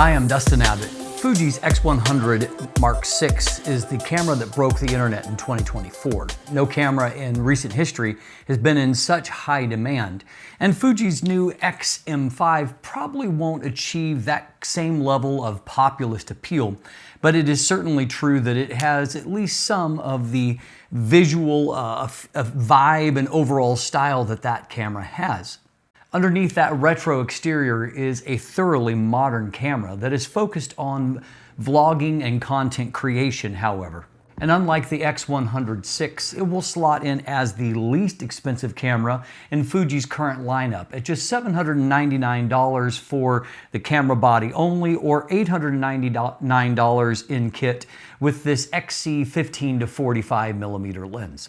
Hi, I'm Dustin Abbott. Fuji's X100 Mark VI is the camera that broke the internet in 2024. No camera in recent history has been in such high demand, and Fuji's new X-M5 probably won't achieve that same level of populist appeal, but it is certainly true that it has at least some of the visual vibe and overall style that camera has. Underneath that retro exterior is a thoroughly modern camera that is focused on vlogging and content creation, however. And unlike the X100 VI, it will slot in as the least expensive camera in Fuji's current lineup at just $799 for the camera body only, or $899 in kit with this XC 15 to 45 millimeter lens.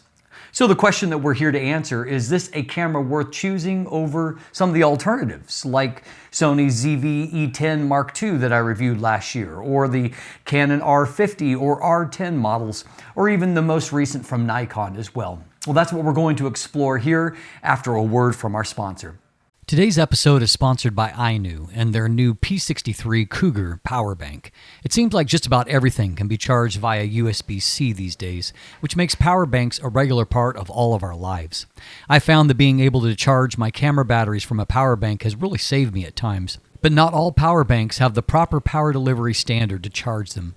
So the question that we're here to answer is this a camera worth choosing over some of the alternatives like Sony's ZV-E10 Mark II that I reviewed last year, or the Canon R50 or R10 models, or even the most recent from Nikon as well? Well, that's what we're going to explore here after a word from our sponsor. Today's episode is sponsored by Inui and their new P63 Cougar power bank. It seems like just about everything can be charged via USB-C these days, which makes power banks a regular part of all of our lives. I found that being able to charge my camera batteries from a power bank has really saved me at times. But not all power banks have the proper power delivery standard to charge them.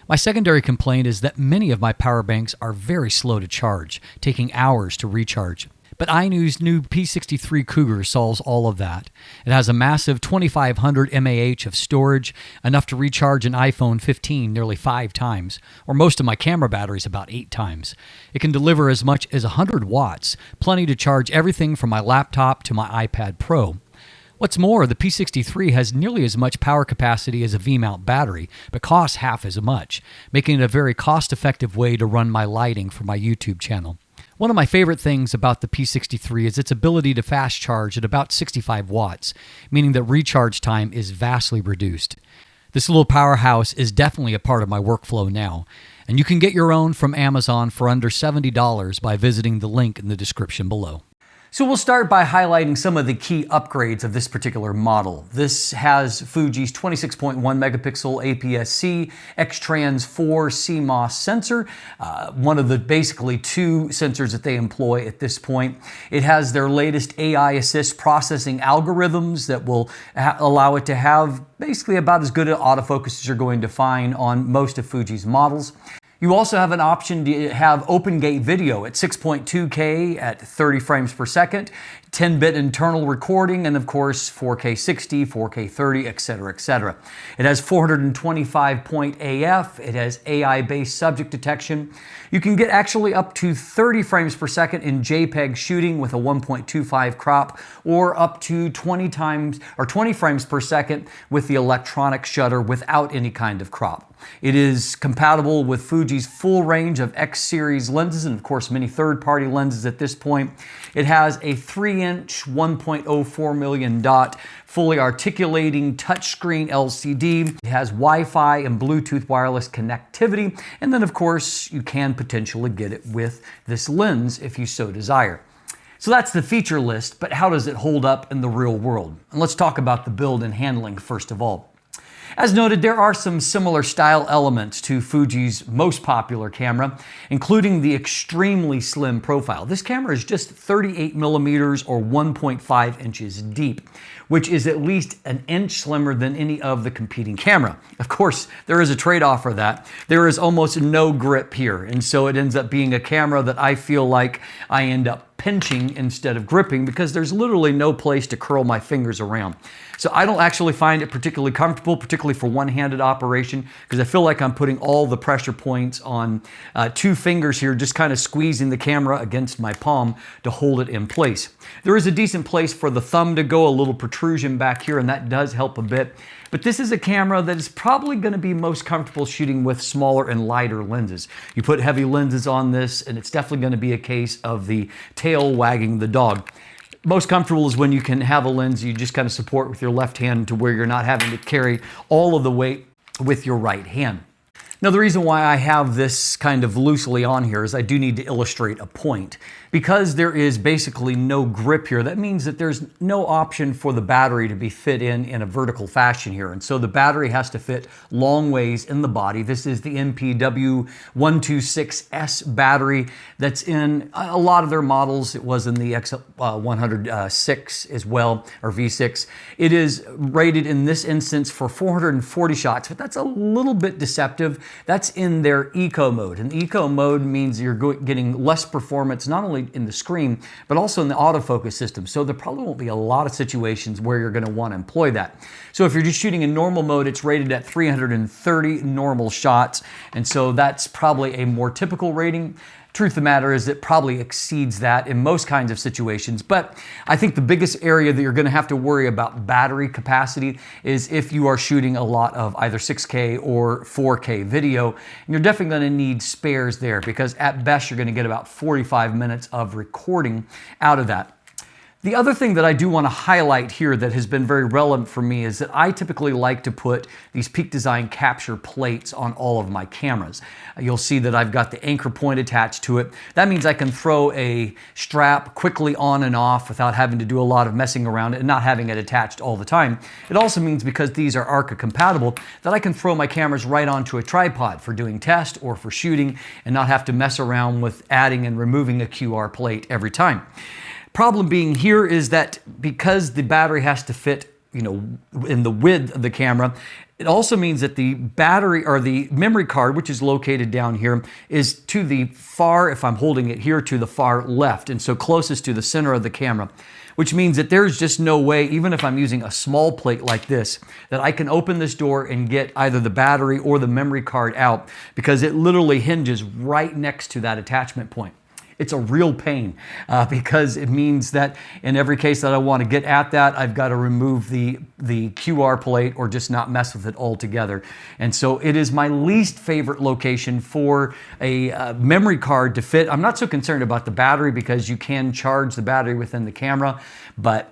My secondary complaint is that many of my power banks are very slow to charge, taking hours to recharge. But Inui's new P63 Cougar solves all of that. It has a massive 2500 mAh of storage, enough to recharge an iPhone 15 nearly 5 times, or most of my camera batteries about 8 times. It can deliver as much as 100 watts, plenty to charge everything from my laptop to my iPad Pro. What's more, the P63 has nearly as much power capacity as a V-mount battery, but costs half as much, making it a very cost-effective way to run my lighting for my YouTube channel. One of my favorite things about the P63 is its ability to fast charge at about 65 watts, meaning that recharge time is vastly reduced. This little powerhouse is definitely a part of my workflow now, and you can get your own from Amazon for under $70 by visiting the link in the description below. So we'll start by highlighting some of the key upgrades of this particular model. This has Fuji's 26.1 megapixel APS-C X-Trans 4 CMOS sensor, one of the basically 2 sensors that they employ at this point. It has their latest AI assist processing algorithms that will allow it to have basically about as good an autofocus as you're going to find on most of Fuji's models. You also have an option to have open gate video at 6.2K at 30 frames per second, 10-bit internal recording, and of course 4K 60, 4K 30, etc., etc. It has 425-point AF, it has AI-based subject detection. You can get actually up to 30 frames per second in JPEG shooting with a 1.25 crop, or up to 20 frames per second with the electronic shutter without any kind of crop. It is compatible with Fuji's full range of X-series lenses and of course many third-party lenses at this point. It has a 3-inch 1.04 million dot fully articulating touchscreen LCD. It has Wi-Fi and Bluetooth wireless connectivity, and then of course you can potentially get it with this lens if you so desire. So that's the feature list, but how does it hold up in the real world? And let's talk about the build and handling first of all. As noted, there are some similar style elements to Fuji's most popular camera, including the extremely slim profile. This camera is just 38 millimeters or 1.5 inches deep, which is at least an inch slimmer than any of the competing camera. Of course, there is a trade-off for that. There is almost no grip here, and so it ends up being a camera that I feel like I end up pinching instead of gripping because there's literally no place to curl my fingers around. So I don't actually find it particularly comfortable, particularly for one-handed operation, because I feel like I'm putting all the pressure points on 2 fingers here, just kind of squeezing the camera against my palm to hold it in place. There is a decent place for the thumb to go, a little protrusion back here, and that does help a bit. But this is a camera that is probably going to be most comfortable shooting with smaller and lighter lenses. You put heavy lenses on this, and it's definitely going to be a case of the tail wagging the dog. Most comfortable is when you can have a lens you just kind of support with your left hand to where you're not having to carry all of the weight with your right hand. Now, the reason why I have this kind of loosely on here is I do need to illustrate a point. Because there is basically no grip here, that means that there's no option for the battery to be fit in a vertical fashion here. And so the battery has to fit long ways in the body. This is the MPW126S battery that's in a lot of their models. It was in the X106 as well, or V6. It is rated in this instance for 440 shots, but that's a little bit deceptive. That's in their eco mode. And eco mode means you're getting less performance, not only in the screen, but also in the autofocus system. So there probably won't be a lot of situations where you're going to want to employ that. So if you're just shooting in normal mode, it's rated at 330 normal shots. And so that's probably a more typical rating. Truth of the matter is it probably exceeds that in most kinds of situations, but I think the biggest area that you're going to have to worry about battery capacity is if you are shooting a lot of either 6K or 4K video, and you're definitely going to need spares there because at best you're going to get about 45 minutes of recording out of that. The other thing that I do want to highlight here that has been very relevant for me is that I typically like to put these Peak Design capture plates on all of my cameras. You'll see that I've got the anchor point attached to it. That means I can throw a strap quickly on and off without having to do a lot of messing around it and not having it attached all the time. It also means because these are ARCA compatible that I can throw my cameras right onto a tripod for doing test or for shooting and not have to mess around with adding and removing a QR plate every time. Problem being here is that because the battery has to fit, in the width of the camera, it also means that the battery or the memory card, which is located down here, is to the far, if I'm holding it here, to the far left, and so closest to the center of the camera, which means that there's just no way, even if I'm using a small plate like this, that I can open this door and get either the battery or the memory card out because it literally hinges right next to that attachment point. It's a real pain because it means that in every case that I want to get at that, I've got to remove the QR plate or just not mess with it altogether. And so it is my least favorite location for a memory card to fit. I'm not so concerned about the battery because you can charge the battery within the camera, but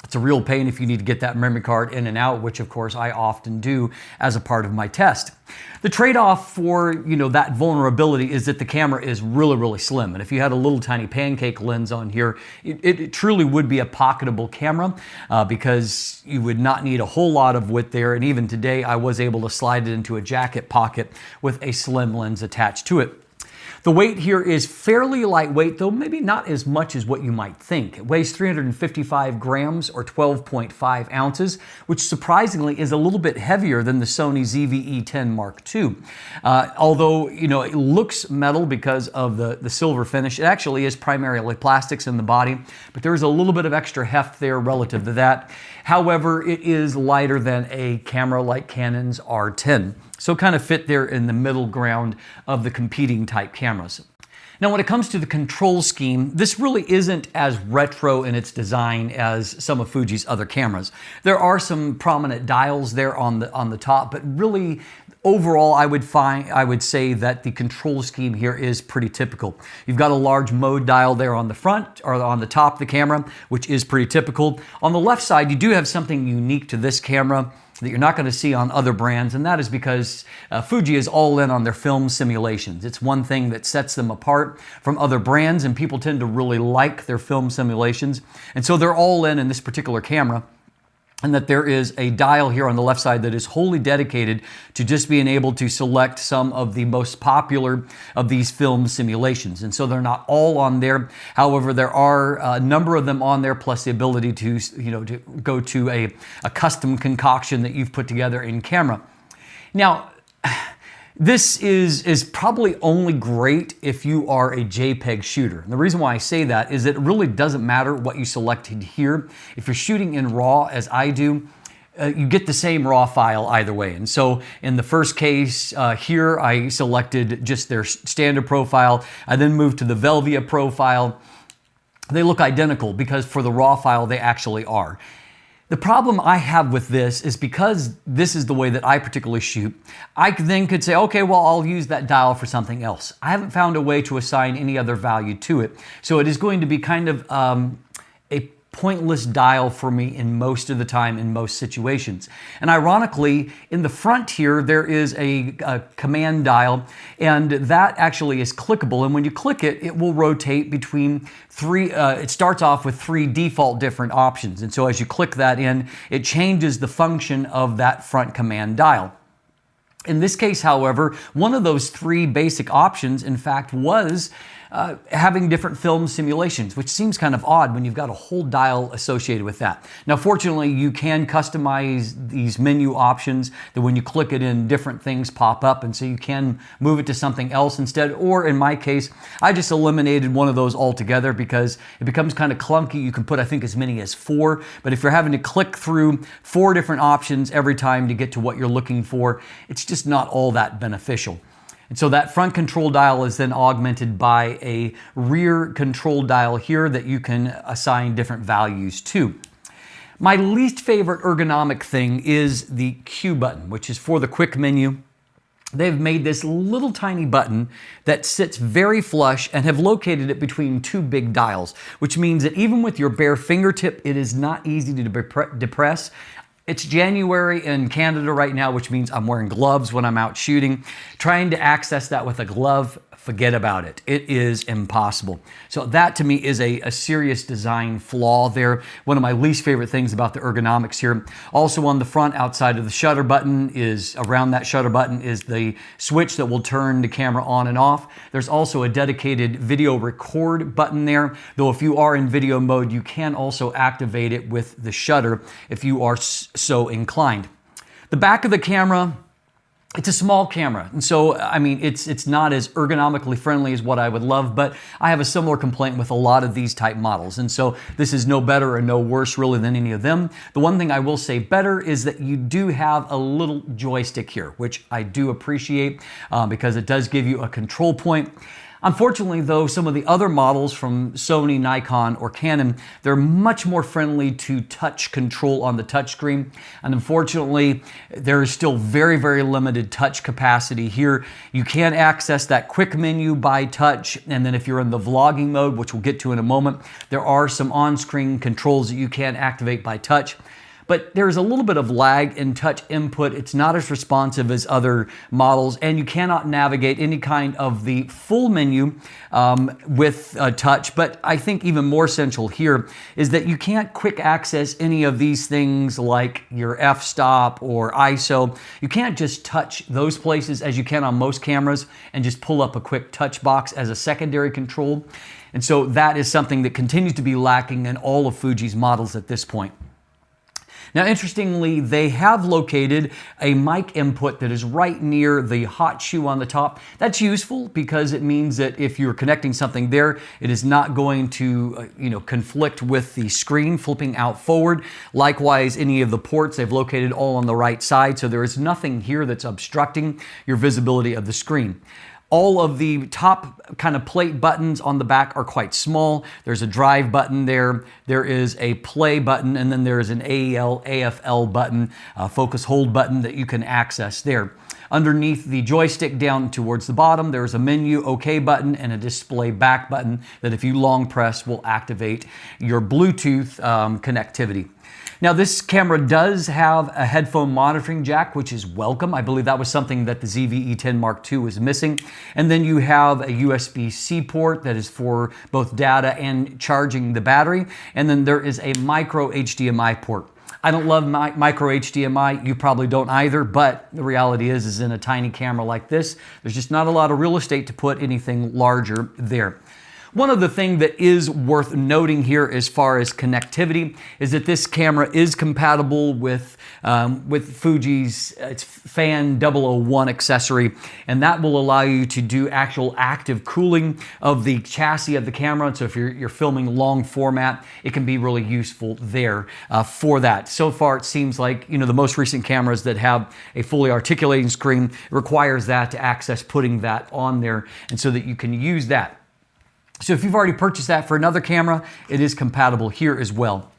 it's a real pain if you need to get that memory card in and out, which of course I often do as a part of my test. The trade-off for that vulnerability is that the camera is really, really slim. And if you had a little tiny pancake lens on here, it truly would be a pocketable camera because you would not need a whole lot of width there. And even today, I was able to slide it into a jacket pocket with a slim lens attached to it. The weight here is fairly lightweight, though maybe not as much as what you might think. It weighs 355 grams or 12.5 ounces, which surprisingly is a little bit heavier than the Sony ZV-E10 Mark II. Although, it looks metal because of the silver finish, it actually is primarily plastics in the body, but there's a little bit of extra heft there relative to that. However, it is lighter than a camera like Canon's R10. So kind of fit there in the middle ground of the competing type cameras. Now, when it comes to the control scheme, this really isn't as retro in its design as some of Fuji's other cameras. There are some prominent dials there on the top, but really overall, I would say that the control scheme here is pretty typical. You've got a large mode dial there on the front or on the top of the camera, which is pretty typical. On the left side, you do have something unique to this camera that you're not going to see on other brands, and that is because Fuji is all in on their film simulations. It's one thing that sets them apart from other brands, and people tend to really like their film simulations, and so they're all in this particular camera. And that there is a dial here on the left side that is wholly dedicated to just being able to select some of the most popular of these film simulations. And so they're not all on there. However, there are a number of them on there, plus the ability to, to go to a custom concoction that you've put together in camera. Now, this is probably only great if you are a JPEG shooter. And the reason why I say that is that it really doesn't matter what you selected here. If you're shooting in RAW, as I do, you get the same RAW file either way. And so in the first case here, I selected just their standard profile. I then moved to the Velvia profile. They look identical because for the RAW file, they actually are. The problem I have with this is because this is the way that I particularly shoot, I then could say, okay, well, I'll use that dial for something else. I haven't found a way to assign any other value to it. So it is going to be kind of a pointless dial for me in most of the time in most situations. And ironically, in the front here, there is a command dial, and that actually is clickable. And when you click it, it will rotate between three, it starts off with three default different options. And so as you click that in, it changes the function of that front command dial. In this case, however, one of those three basic options, in fact, was having different film simulations, which seems kind of odd when you've got a whole dial associated with that. Now, fortunately, you can customize these menu options that when you click it in, different things pop up, and so you can move it to something else instead. Or in my case, I just eliminated one of those altogether because it becomes kind of clunky. You can put, I think, as many as 4, but if you're having to click through 4 different options every time to get to what you're looking for, it's just not all that beneficial. And so that front control dial is then augmented by a rear control dial here that you can assign different values to. My least favorite ergonomic thing is the Q button, which is for the quick menu. They've made this little tiny button that sits very flush and have located it between 2 big dials, which means that even with your bare fingertip, it is not easy to depress. It's January in Canada right now, which means I'm wearing gloves when I'm out shooting. Trying to access that with a glove, forget about it. It is impossible. So that to me is a serious design flaw there. One of my least favorite things about the ergonomics here. Also on the front outside of the shutter button is, around that shutter button is the switch that will turn the camera on and off. There's also a dedicated video record button there, though if you are in video mode, you can also activate it with the shutter if you are so inclined. The back of the camera, it's a small camera, and so, I mean, it's not as ergonomically friendly as what I would love, but I have a similar complaint with a lot of these type models, and so this is no better or no worse really than any of them. The one thing I will say better is that you do have a little joystick here, which I do appreciate because it does give you a control point. Unfortunately, though, some of the other models from Sony, Nikon, or Canon, they're much more friendly to touch control on the touchscreen. And unfortunately, there is still very, very limited touch capacity here. You can access that quick menu by touch. And then if you're in the vlogging mode, which we'll get to in a moment, there are some on-screen controls that you can activate by touch. But there's a little bit of lag in touch input. It's not as responsive as other models, and you cannot navigate any kind of the full menu with touch. But I think even more essential here is that you can't quick access any of these things like your f-stop or ISO. You can't just touch those places as you can on most cameras and just pull up a quick touch box as a secondary control. And so that is something that continues to be lacking in all of Fuji's models at this point. Now, interestingly, they have located a mic input that is right near the hot shoe on the top. That's useful because it means that if you're connecting something there, it is not going to conflict with the screen flipping out forward. Likewise, any of the ports they've located all on the right side, so there is nothing here that's obstructing your visibility of the screen. All of the top kind of plate buttons on the back are quite small. There's a drive button there. There is a play button, and then there is an AEL, AFL button, focus hold button that you can access there. Underneath the joystick down towards the bottom, there's a menu OK button and a display back button that if you long press will activate your Bluetooth connectivity. Now, this camera does have a headphone monitoring jack, which is welcome. I believe that was something that the ZV-E10 Mark II was missing. And then you have a USB-C port that is for both data and charging the battery. And then there is a micro HDMI port. I don't love micro HDMI. You probably don't either, but the reality is in a tiny camera like this, there's just not a lot of real estate to put anything larger there. One of the things that is worth noting here as far as connectivity is that this camera is compatible with Fuji's Fan 001 accessory, and that will allow you to do actual active cooling of the chassis of the camera. And so if you're filming long format, it can be really useful there for that. So far, it seems like the most recent cameras that have a fully articulating screen requires that to access putting that on there, and so that you can use that. So if you've already purchased that for another camera, it is compatible here as well.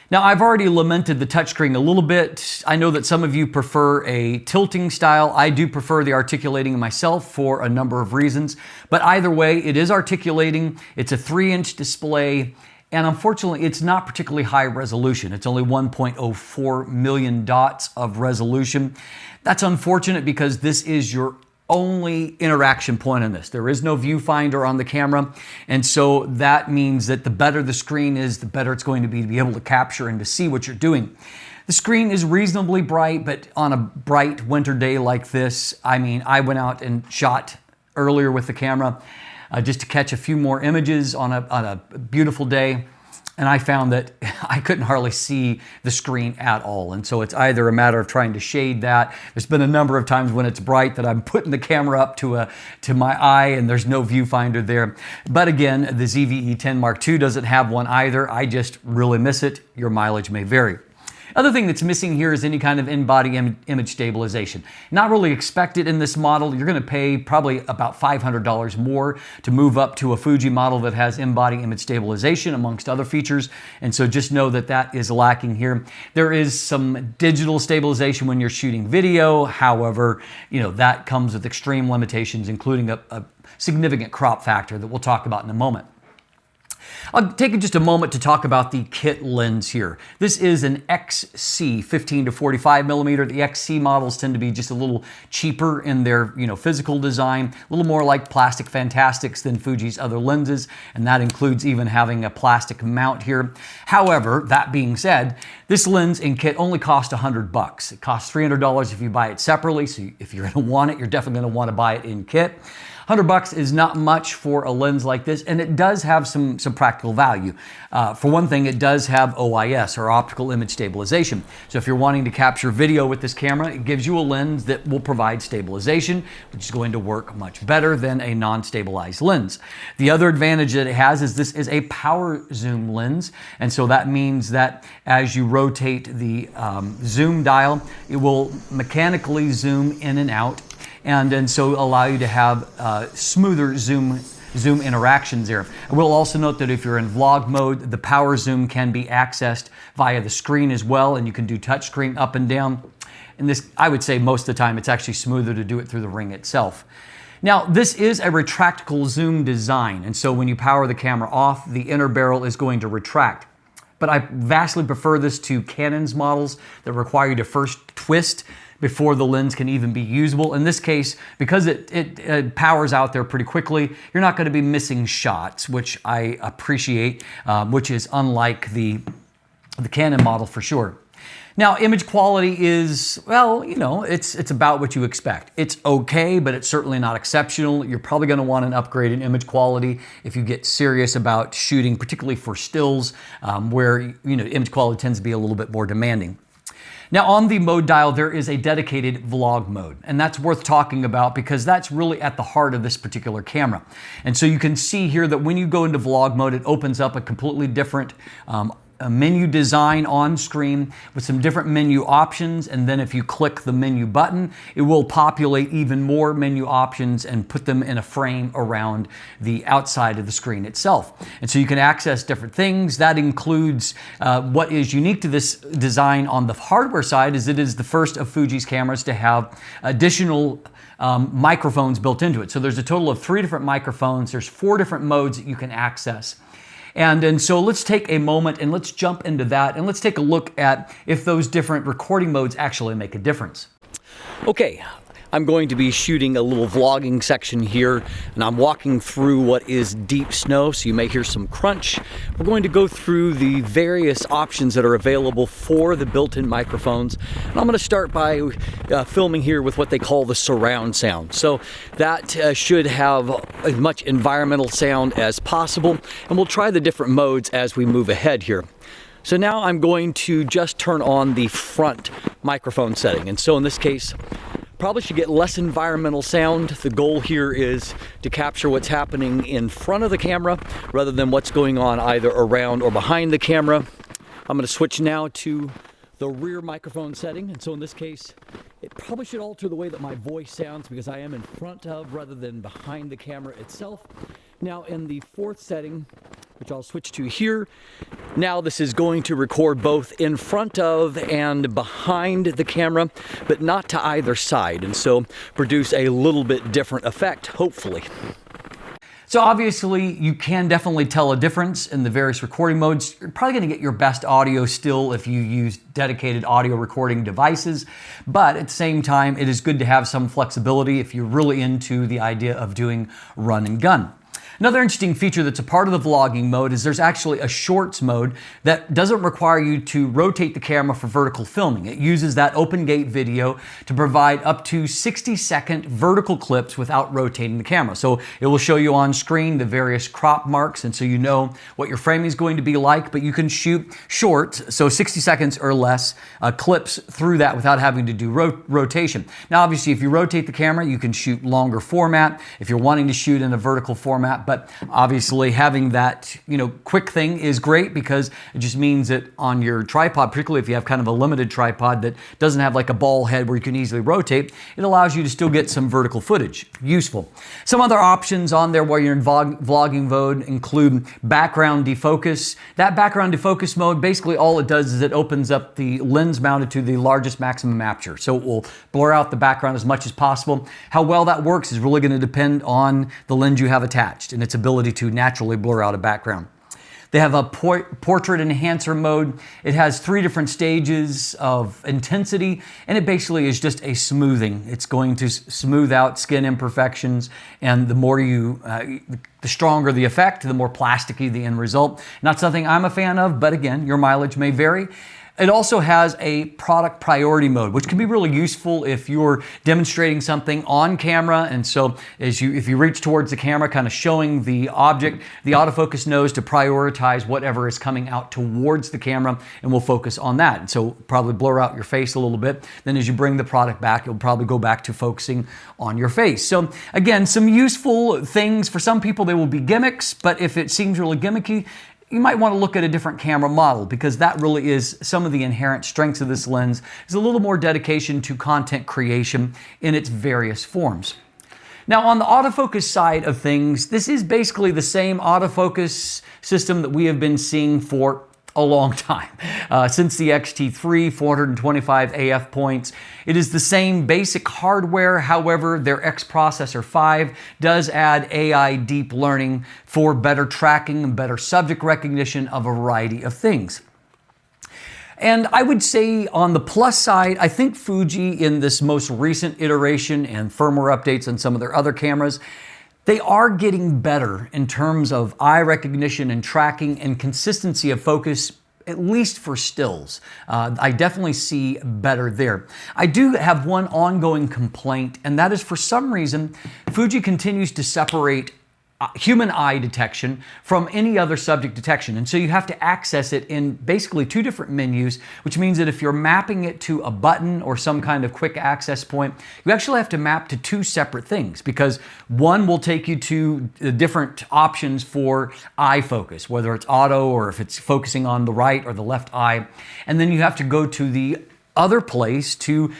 Now, I've already lamented the touchscreen a little bit. I know that some of you prefer a tilting style. I do prefer the articulating myself for a number of reasons. But either way, it is articulating. It's a 3-inch display. And unfortunately, it's not particularly high resolution. It's only 1.04 million dots of resolution. That's unfortunate because this is your only interaction point on this. There is no viewfinder on the camera. And so that means that the better the screen is, the better it's going to be able to capture and to see what you're doing. The screen is reasonably bright, but on a bright winter day like this, I mean, I went out and shot earlier with the camera just to catch a few more images on a beautiful day. And I found that I couldn't hardly see the screen at all. And so it's either a matter of trying to shade that. There's been a number of times when it's bright that I'm putting the camera up to my eye and there's no viewfinder there. But again, the ZVE10 Mark II doesn't have one either. I just really miss it. Your mileage may vary. Other thing that's missing here is any kind of in-body image stabilization. Not really expected in this model. You're going to pay probably about $500 more to move up to a Fuji model that has in-body image stabilization amongst other features. And so just know that that is lacking here. There is some digital stabilization when you're shooting video. However, that comes with extreme limitations, including a significant crop factor that we'll talk about in a moment. I'll take just a moment to talk about the kit lens here. This is an XC 15 to 45 millimeter. The XC models tend to be just a little cheaper in their physical design, a little more like plastic fantastics than Fuji's other lenses, and that includes even having a plastic mount here. However, that being said, this lens in kit only costs $100. It costs $300 if you buy it separately, so if you're going to want it, you're definitely going to want to buy it in kit. $100 is not much for a lens like this, and it does have some practical value. For one thing, it does have OIS, or optical image stabilization. So if you're wanting to capture video with this camera, it gives you a lens that will provide stabilization, which is going to work much better than a non-stabilized lens. The other advantage that it has is this is a power zoom lens, and so that means that as you rotate the zoom dial, it will mechanically zoom in and out, and so allow you to have smoother zoom interactions there. I will also note that if you're in vlog mode, the power zoom can be accessed via the screen as well, and you can do touchscreen up and down. And this, I would say most of the time, it's actually smoother to do it through the ring itself. Now, this is a retractable zoom design, and so when you power the camera off, the inner barrel is going to retract. But I vastly prefer this to Canon's models that require you to first twist before the lens can even be usable. In this case, because it powers out there pretty quickly, you're not going to be missing shots, which I appreciate, which is unlike the Canon model for sure. Now, image quality is, well, it's about what you expect. It's okay, but it's certainly not exceptional. You're probably going to want an upgrade in image quality if you get serious about shooting, particularly for stills, where image quality tends to be a little bit more demanding. Now on the mode dial, there is a dedicated vlog mode, and that's worth talking about because that's really at the heart of this particular camera. And so you can see here that when you go into vlog mode, it opens up a completely different menu design on screen with some different menu options, and then if you click the menu button, it will populate even more menu options and put them in a frame around the outside of the screen itself. And so you can access different things. That includes what is unique to this design on the hardware side is it is the first of Fuji's cameras to have additional microphones built into it. So there's a total of 3 different microphones. There's 4 different modes that you can access. And so let's take a moment and let's jump into that and let's take a look at if those different recording modes actually make a difference. Okay, I'm going to be shooting a little vlogging section here, and I'm walking through what is deep snow, so you may hear some crunch. We're going to go through the various options that are available for the built-in microphones, and I'm going to start by filming here with what they call the surround sound. So that should have as much environmental sound as possible, and we'll try the different modes as we move ahead here. So now I'm going to just turn on the front microphone setting, and so in this case, probably should get less environmental sound. The goal here is to capture what's happening in front of the camera rather than what's going on either around or behind the camera. I'm going to switch now to the rear microphone setting, and so in this case it probably should alter the way that my voice sounds because I am in front of rather than behind the camera itself. Now in the 4th setting, which I'll switch to here, now this is going to record both in front of and behind the camera, but not to either side, and so produce a little bit different effect, hopefully. So obviously you can definitely tell a difference in the various recording modes. You're probably going to get your best audio still if you use dedicated audio recording devices, but at the same time it is good to have some flexibility if you're really into the idea of doing run and gun. Another interesting feature that's a part of the vlogging mode is there's actually a shorts mode that doesn't require you to rotate the camera for vertical filming. It uses that open gate video to provide up to 60-second vertical clips without rotating the camera. So it will show you on screen the various crop marks, and so you know what your framing is going to be like, but you can shoot shorts, so 60 seconds or less, clips through that without having to do rotation. Now obviously if you rotate the camera, you can shoot longer format if you're wanting to shoot in a vertical format, but obviously having that, quick thing is great because it just means that on your tripod, particularly if you have kind of a limited tripod that doesn't have like a ball head where you can easily rotate, it allows you to still get some vertical footage. Useful. Some other options on there while you're in vlogging mode include background defocus. That background defocus mode, basically all it does is it opens up the lens mounted to the largest maximum aperture. So it will blur out the background as much as possible. How well that works is really going to depend on the lens you have attached and its ability to naturally blur out a background. They have a portrait enhancer mode. It has 3 different stages of intensity, and it basically is just a smoothing. It's going to smooth out skin imperfections, and the more the stronger the effect, the more plasticky the end result. Not something I'm a fan of, but again, your mileage may vary. It also has a product priority mode, which can be really useful if you're demonstrating something on camera. And so if you reach towards the camera, kind of showing the object, the autofocus knows to prioritize whatever is coming out towards the camera and will focus on that. And so probably blur out your face a little bit. Then as you bring the product back, it'll probably go back to focusing on your face. So again, some useful things. For some people, they will be gimmicks, but if it seems really gimmicky, you might want to look at a different camera model because that really is some of the inherent strengths of this lens is a little more dedication to content creation in its various forms. Now on the autofocus side of things, this is basically the same autofocus system that we have been seeing for a long time. Since the X-T3, 425 AF points. It is the same basic hardware, however, their X Processor 5 does add AI deep learning for better tracking and better subject recognition of a variety of things. And I would say on the plus side, I think Fuji in this most recent iteration and firmware updates on some of their other cameras, they are getting better in terms of eye recognition and tracking and consistency of focus, at least for stills. I definitely see better there. I do have one ongoing complaint, and that is for some reason, Fuji continues to separate human eye detection from any other subject detection. And so you have to access it in basically 2 different menus, which means that if you're mapping it to a button or some kind of quick access point, you actually have to map to 2 separate things because one will take you to the different options for eye focus, whether it's auto or if it's focusing on the right or the left eye. And then you have to go to the other place to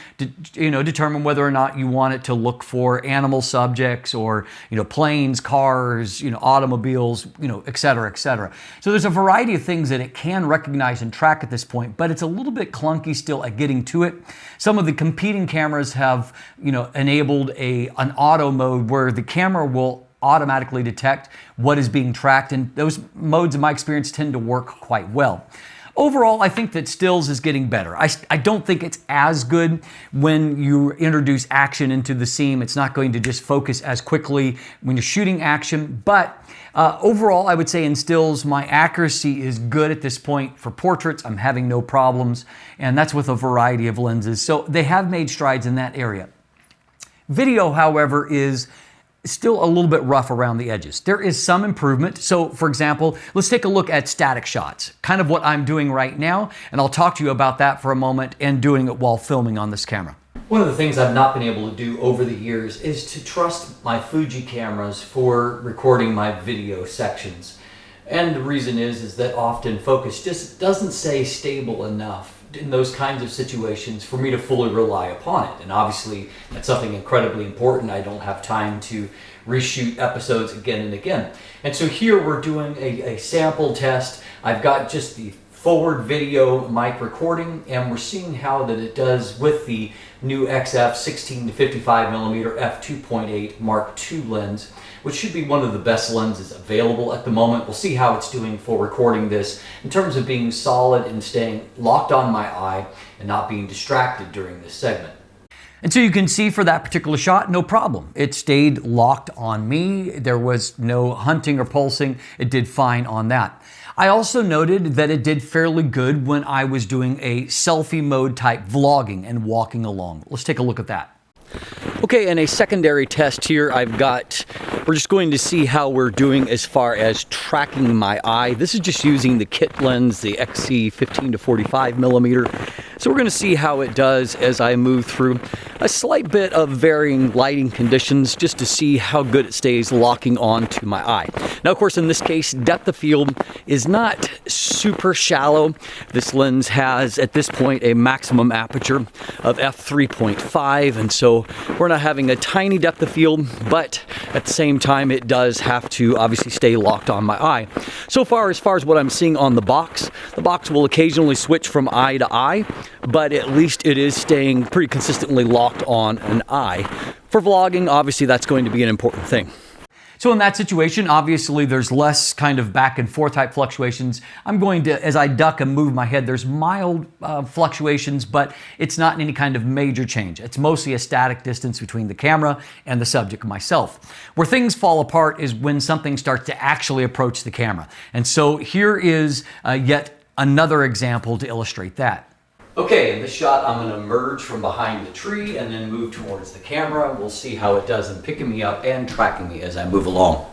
determine whether or not you want it to look for animal subjects or planes, cars, automobiles, et cetera, et cetera. So there's a variety of things that it can recognize and track at this point, but it's a little bit clunky still at getting to it. Some of the competing cameras have enabled an auto mode where the camera will automatically detect what is being tracked, and those modes in my experience tend to work quite well. Overall, I think that stills is getting better. I don't think it's as good when you introduce action into the scene. It's not going to just focus as quickly when you're shooting action, but overall, I would say in stills, my accuracy is good at this point. For portraits, I'm having no problems, and that's with a variety of lenses. So they have made strides in that area. Video, however, is still a little bit rough around the edges. There is some improvement. So for example, let's take a look at static shots, kind of what I'm doing right now, and I'll talk to you about that for a moment and doing it while filming on this camera. One of the things I've not been able to do over the years is to trust my Fuji cameras for recording my video sections. And the reason is that often focus just doesn't stay stable enough in those kinds of situations for me to fully rely upon it. And obviously that's something incredibly important. I don't have time to reshoot episodes again and again. And so here we're doing a sample test. I've got just the forward video mic recording, and we're seeing how that it does with the new XF 16 to 55mm f2.8 Mark II lens, which should be one of the best lenses available at the moment. We'll see how it's doing for recording this in terms of being solid and staying locked on my eye and not being distracted during this segment. And so you can see for that particular shot, no problem. It stayed locked on me. There was no hunting or pulsing. It did fine on that. I also noted that it did fairly good when I was doing a selfie mode type vlogging and walking along. Let's take a look at that. Okay, in a secondary test here, we're just going to see how we're doing as far as tracking my eye. This is just using the kit lens, the XC 15 to 45mm. So we're going to see how it does as I move through a slight bit of varying lighting conditions just to see how good it stays locking on to my eye. Now, of course, in this case, depth of field is not super shallow. This lens has, at this point, a maximum aperture of f3.5, and so we're not having a tiny depth of field, but at the same time, it does have to obviously stay locked on my eye. So far as what I'm seeing on the box will occasionally switch from eye to eye, but at least it is staying pretty consistently locked on an eye. For vlogging, obviously that's going to be an important thing. So in that situation, obviously there's less kind of back and forth type fluctuations. I'm going to, as I duck and move my head, there's mild fluctuations, but it's not any kind of major change. It's mostly a static distance between the camera and the subject myself. Where things fall apart is when something starts to actually approach the camera. And so here is yet another example to illustrate that. Okay, in this shot, I'm going to emerge from behind the tree and then move towards the camera. We'll see how it does in picking me up and tracking me as I move along.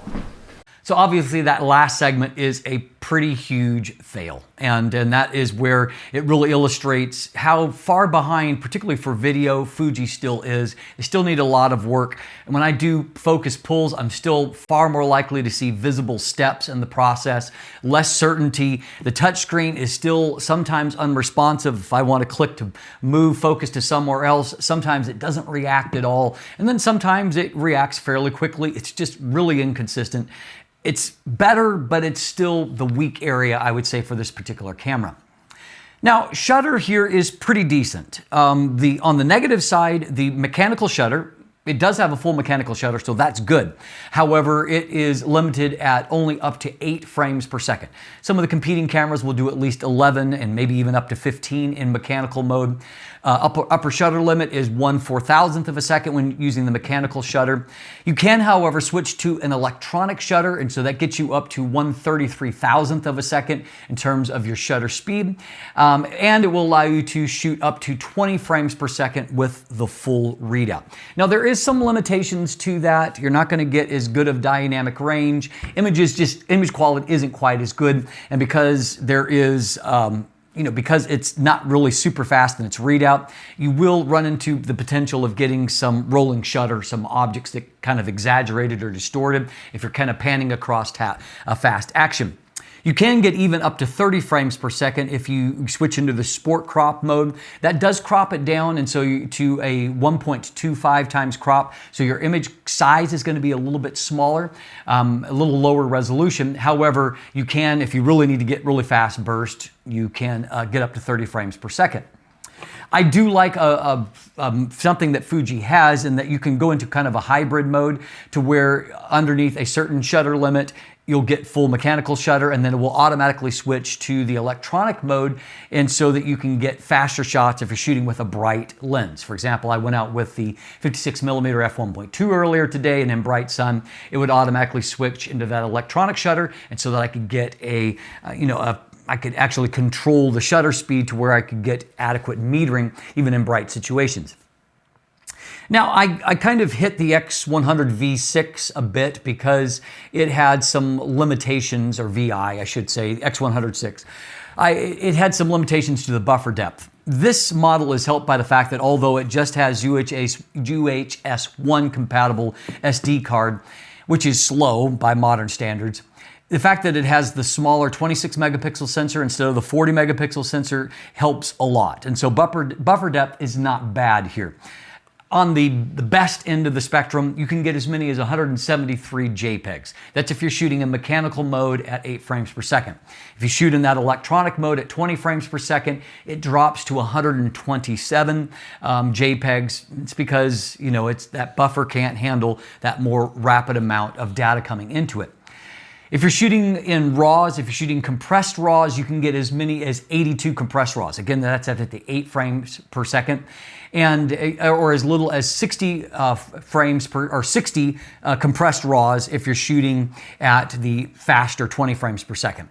So obviously that last segment is a pretty huge fail. And that is where it really illustrates how far behind, particularly for video, Fuji still is. They still need a lot of work. And when I do focus pulls, I'm still far more likely to see visible steps in the process, less certainty. The touchscreen is still sometimes unresponsive. If I want to click to move focus to somewhere else, sometimes it doesn't react at all. And then sometimes it reacts fairly quickly. It's just really inconsistent. It's better, but it's still the weak area, I would say, for this particular camera. Now, shutter here is pretty decent. On the negative side, the mechanical shutter, it does have a full mechanical shutter, so that's good. However, it is limited at only up to 8 frames per second. Some of the competing cameras will do at least 11 and maybe even up to 15 in mechanical mode. Upper shutter limit is 1/4000th of a second when using the mechanical shutter. You can, however, switch to an electronic shutter, and so that gets you up to 1/33,000th of a second in terms of your shutter speed. And it will allow you to shoot up to 20 frames per second with the full readout. Now, there is some limitations to that. You're not going to get as good of dynamic range. Image quality isn't quite as good, and because there is because it's not really super fast in its readout, you will run into the potential of getting some rolling shutter, some objects that kind of exaggerated or distorted if you're kind of panning across a fast action. You can get even up to 30 frames per second if you switch into the sport crop mode. That does crop it down, and so to a 1.25 times crop, so your image size is going to be a little bit smaller, a little lower resolution. However, you can, if you really need to get really fast burst, you can get up to 30 frames per second. I do like something that Fuji has, in that you can go into kind of a hybrid mode to where underneath a certain shutter limit, you'll get full mechanical shutter, and then it will automatically switch to the electronic mode, and so that you can get faster shots if you're shooting with a bright lens. For example, I went out with the 56mm f1.2 earlier today, and in bright sun, it would automatically switch into that electronic shutter, and so that I could get I could actually control the shutter speed to where I could get adequate metering even in bright situations. Now, I kind of hit the X100 V6 a bit because it had some limitations, or VI, I should say, X100 6. It had some limitations to the buffer depth. This model is helped by the fact that although it just has UHS-1 compatible SD card, which is slow by modern standards, the fact that it has the smaller 26 megapixel sensor instead of the 40 megapixel sensor helps a lot. And so buffer depth is not bad here. On the best end of the spectrum, you can get as many as 173 JPEGs. That's if you're shooting in mechanical mode at 8 frames per second. If you shoot in that electronic mode at 20 frames per second, it drops to 127 JPEGs. It's because, you know, it's that buffer can't handle that more rapid amount of data coming into it. If you're shooting in RAWs, if you're shooting compressed RAWs, you can get as many as 82 compressed RAWs. Again, that's at the 8 frames per second, and or as little as 60 60 compressed RAWs if you're shooting at the faster 20 frames per second.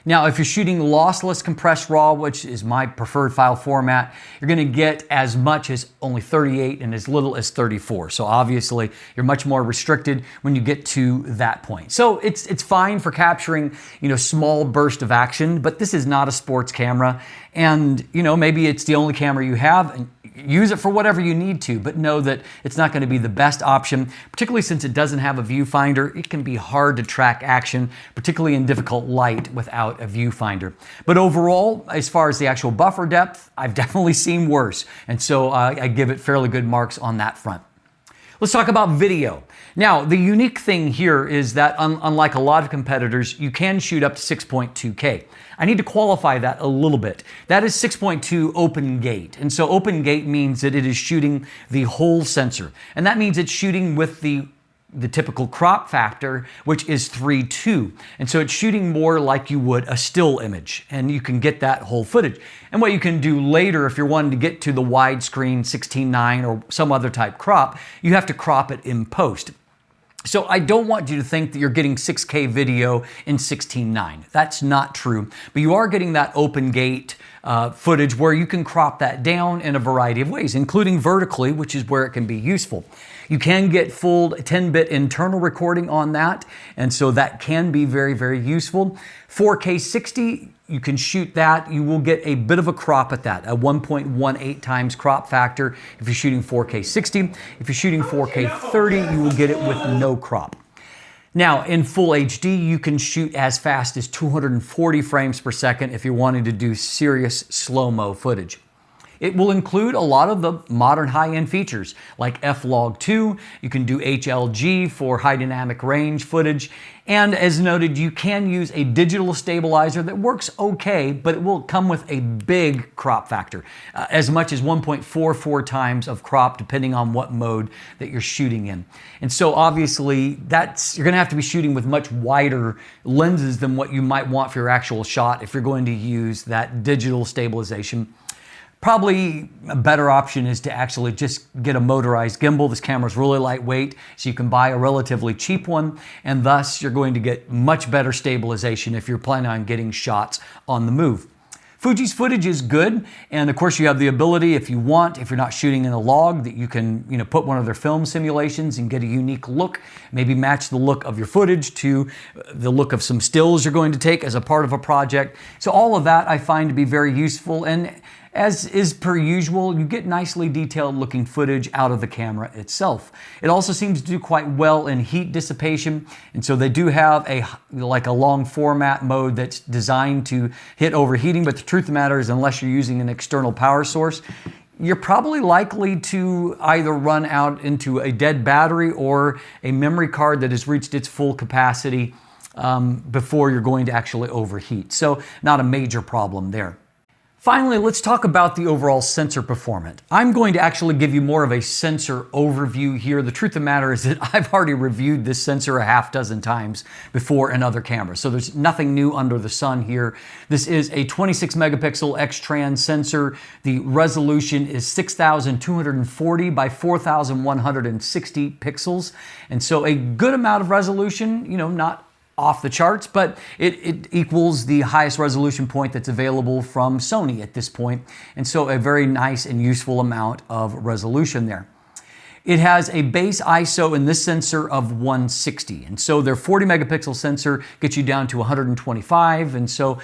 Now, if you're shooting lossless compressed RAW, which is my preferred file format, you're going to get as much as only 38 and as little as 34. So obviously, you're much more restricted when you get to that point. So it's fine for capturing, you know, small burst of action, but this is not a sports camera. And, you know, maybe it's the only camera you have, and use it for whatever you need to, but know that it's not going to be the best option, particularly since it doesn't have a viewfinder. It can be hard to track action, particularly in difficult light without a viewfinder. But overall, as far as the actual buffer depth, I've definitely seen worse. And so I give it fairly good marks on that front. Let's talk about video. Now, the unique thing here is that unlike a lot of competitors, you can shoot up to 6.2K. I need to qualify that a little bit. That is 6.2 open gate. And so open gate means that it is shooting the whole sensor. And that means it's shooting with the typical crop factor, which is 3:2. And so it's shooting more like you would a still image, and you can get that whole footage. And what you can do later, if you're wanting to get to the widescreen 16:9 or some other type crop, you have to crop it in post. So I don't want you to think that you're getting 6K video in 16:9. That's not true, but you are getting that open gate footage where you can crop that down in a variety of ways, including vertically, which is where it can be useful. You can get full 10-bit internal recording on that, and so that can be very, very useful. 4K 60, you can shoot that. You will get a bit of a crop at that, a 1.18 times crop factor if you're shooting 4K 60. If you're shooting 4K 30, you will get it with no crop. Now, in full HD, you can shoot as fast as 240 frames per second if you're wanting to do serious slow-mo footage. It will include a lot of the modern high-end features like F-Log2. You can do HLG for high dynamic range footage. And as noted, you can use a digital stabilizer that works okay, but it will come with a big crop factor, as much as 1.44 times of crop, depending on what mode that you're shooting in. And so obviously you're gonna have to be shooting with much wider lenses than what you might want for your actual shot if you're going to use that digital stabilization. Probably a better option is to actually just get a motorized gimbal. This camera is really lightweight, so you can buy a relatively cheap one, and thus you're going to get much better stabilization if you're planning on getting shots on the move. Fuji's footage is good, and of course you have the ability, if you want, if you're not shooting in a log, that you can put one of their film simulations and get a unique look, maybe match the look of your footage to the look of some stills you're going to take as a part of a project. So all of that I find to be very useful, and as is per usual, you get nicely detailed looking footage out of the camera itself. It also seems to do quite well in heat dissipation, and so they do have a long format mode that's designed to hit overheating, but the truth of the matter is, unless you're using an external power source, you're probably likely to either run out into a dead battery or a memory card that has reached its full capacity before you're going to actually overheat. So not a major problem there. Finally, let's talk about the overall sensor performance. I'm going to actually give you more of a sensor overview here. The truth of the matter is that I've already reviewed this sensor a half dozen times before in other cameras, so there's nothing new under the sun here. This is a 26 megapixel X-Trans sensor. The resolution is 6,240 by 4,160 pixels, and so a good amount of resolution, not off the charts, but it equals the highest resolution point that's available from Sony at this point. And so a very nice and useful amount of resolution there. It has a base ISO in this sensor of 160. And so their 40 megapixel sensor gets you down to 125. And so,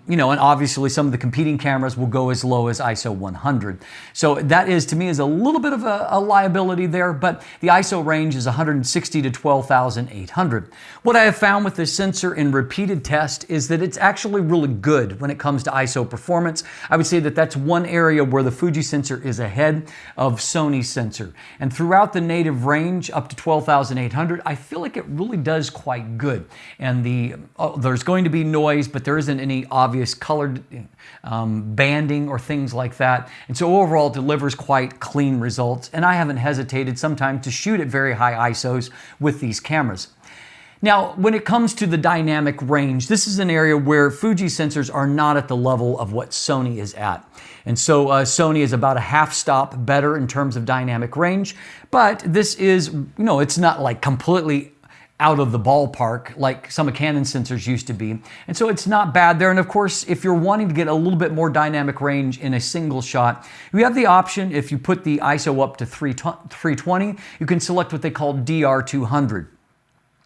you know, and obviously some of the competing cameras will go as low as ISO 100. So that is, to me, is a little bit of a liability there, but the ISO range is 160 to 12,800. What I have found with this sensor in repeated test is that it's actually really good when it comes to ISO performance. I would say that that's one area where the Fuji sensor is ahead of Sony's sensor. And throughout the native range up to 12,800, I feel like it really does quite good. And there's going to be noise, but there isn't any obvious colored banding or things like that. And so overall it delivers quite clean results. And I haven't hesitated sometimes to shoot at very high ISOs with these cameras. Now, when it comes to the dynamic range, this is an area where Fuji sensors are not at the level of what Sony is at. And so Sony is about a half stop better in terms of dynamic range, but this is, you know, it's not like completely out of the ballpark like some of Canon's sensors used to be. And so it's not bad there. And of course, if you're wanting to get a little bit more dynamic range in a single shot, you have the option, if you put the ISO up to 320, you can select what they call DR200.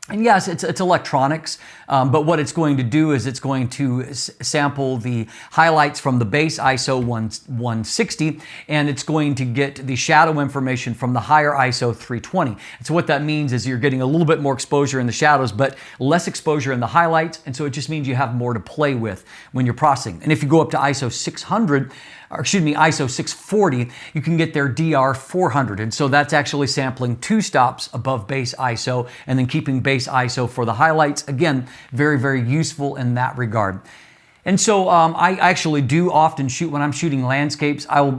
And yes, it's electronics, but what it's going to do is it's going to sample the highlights from the base ISO 160, and it's going to get the shadow information from the higher ISO 320. And so what that means is you're getting a little bit more exposure in the shadows, but less exposure in the highlights, and so it just means you have more to play with when you're processing. And if you go up to ISO 600, or excuse me, ISO 640, you can get their DR400. And so that's actually sampling 2 stops above base ISO and then keeping base ISO for the highlights. Again, very, very useful in that regard. And so I actually do often shoot, when I'm shooting landscapes, I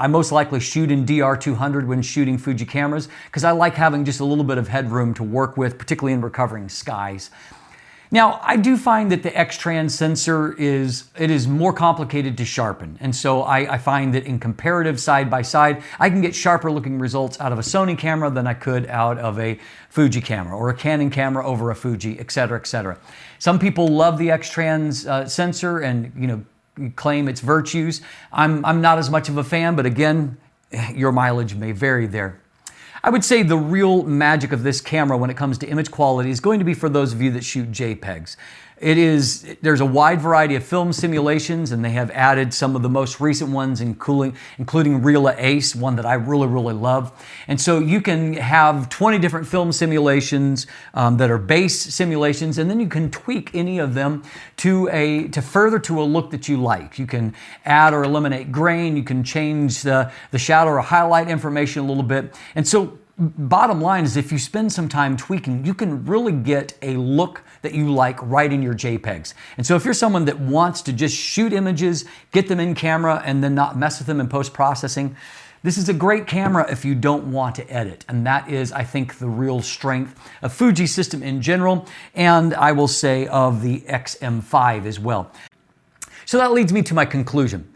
most likely shoot in DR200 when shooting Fuji cameras, because I like having just a little bit of headroom to work with, particularly in recovering skies. Now, I do find that the X-Trans sensor is more complicated to sharpen. And so I find that in comparative side by side, I can get sharper looking results out of a Sony camera than I could out of a Fuji camera or a Canon camera over a Fuji, et cetera, et cetera. Some people love the X-Trans sensor and, you know, claim its virtues. I'm not as much of a fan, but again, your mileage may vary there. I would say the real magic of this camera when it comes to image quality is going to be for those of you that shoot JPEGs. There's a wide variety of film simulations, and they have added some of the most recent ones, including Rela Ace, one that I really, really love. And so you can have 20 different film simulations that are base simulations, and then you can tweak any of them to further to a look that you like. You can add or eliminate grain, you can change the shadow or highlight information a little bit. And so bottom line is, if you spend some time tweaking, you can really get a look that you like right in your JPEGs. And so if you're someone that wants to just shoot images, get them in camera, and then not mess with them in post-processing, this is a great camera if you don't want to edit. And that is, I think, the real strength of Fuji system in general, and I will say of the X-M5 as well. So that leads me to my conclusion.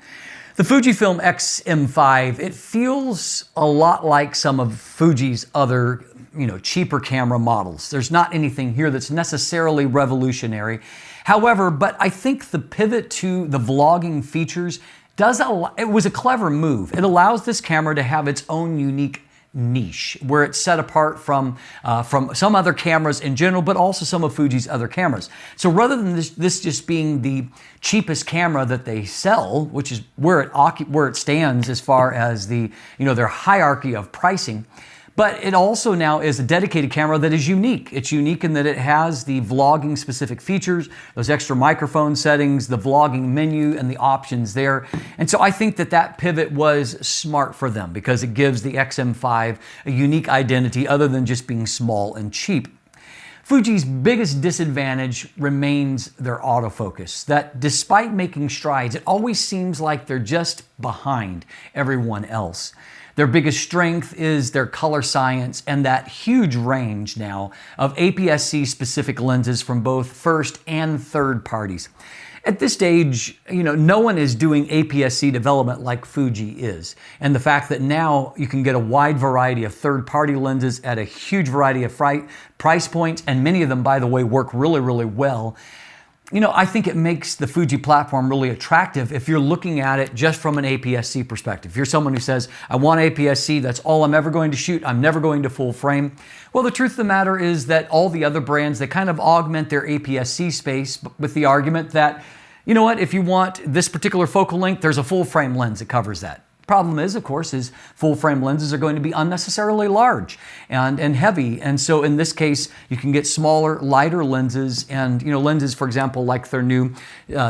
The Fujifilm X-M5, it feels a lot like some of Fuji's other, you know, cheaper camera models. There's not anything here that's necessarily revolutionary. However, but I think the pivot to the vlogging features it was a clever move. It allows this camera to have its own unique niche, where it's set apart from some other cameras in general, but also some of Fuji's other cameras. So rather than this just being the cheapest camera that they sell, which is where it stands as far as their hierarchy of pricing, but it also now is a dedicated camera that is unique. It's unique in that it has the vlogging specific features, those extra microphone settings, the vlogging menu, and the options there. And so I think that pivot was smart for them, because it gives the X-M5 a unique identity other than just being small and cheap. Fuji's biggest disadvantage remains their autofocus, that despite making strides, it always seems like they're just behind everyone else. Their biggest strength is their color science and that huge range now of APS-C specific lenses from both first and third parties. At this stage, no one is doing APS-C development like Fuji is. And the fact that now you can get a wide variety of third-party lenses at a huge variety of price points, and many of them, by the way, work really, really well. I think it makes the Fuji platform really attractive if you're looking at it just from an APS-C perspective. If you're someone who says, I want APS-C, that's all I'm ever going to shoot, I'm never going to full frame. Well, the truth of the matter is that all the other brands, they kind of augment their APS-C space with the argument that, you know what, if you want this particular focal length, there's a full frame lens that covers that. Problem is, of course, is full frame lenses are going to be unnecessarily large and heavy. And so in this case, you can get smaller, lighter lenses and, lenses, for example, like their new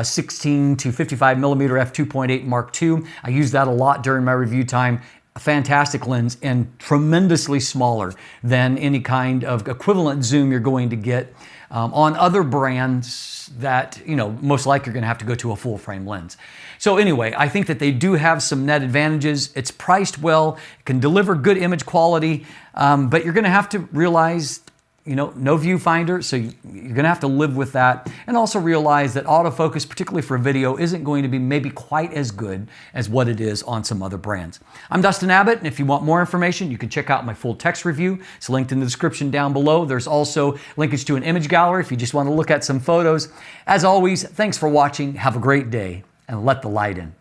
16 to 55 millimeter f2.8 Mark II. I use that a lot during my review time. A fantastic lens and tremendously smaller than any kind of equivalent zoom you're going to get on other brands that, most likely you're going to have to go to a full frame lens. So anyway, I think that they do have some net advantages. It's priced well, it can deliver good image quality, but you're going to have to realize, no viewfinder, so you're going to have to live with that, and also realize that autofocus, particularly for video, isn't going to be maybe quite as good as what it is on some other brands. I'm Dustin Abbott, and if you want more information, you can check out my full text review. It's linked in the description down below. There's also linkage to an image gallery if you just want to look at some photos. As always, thanks for watching. Have a great day, and let the light in.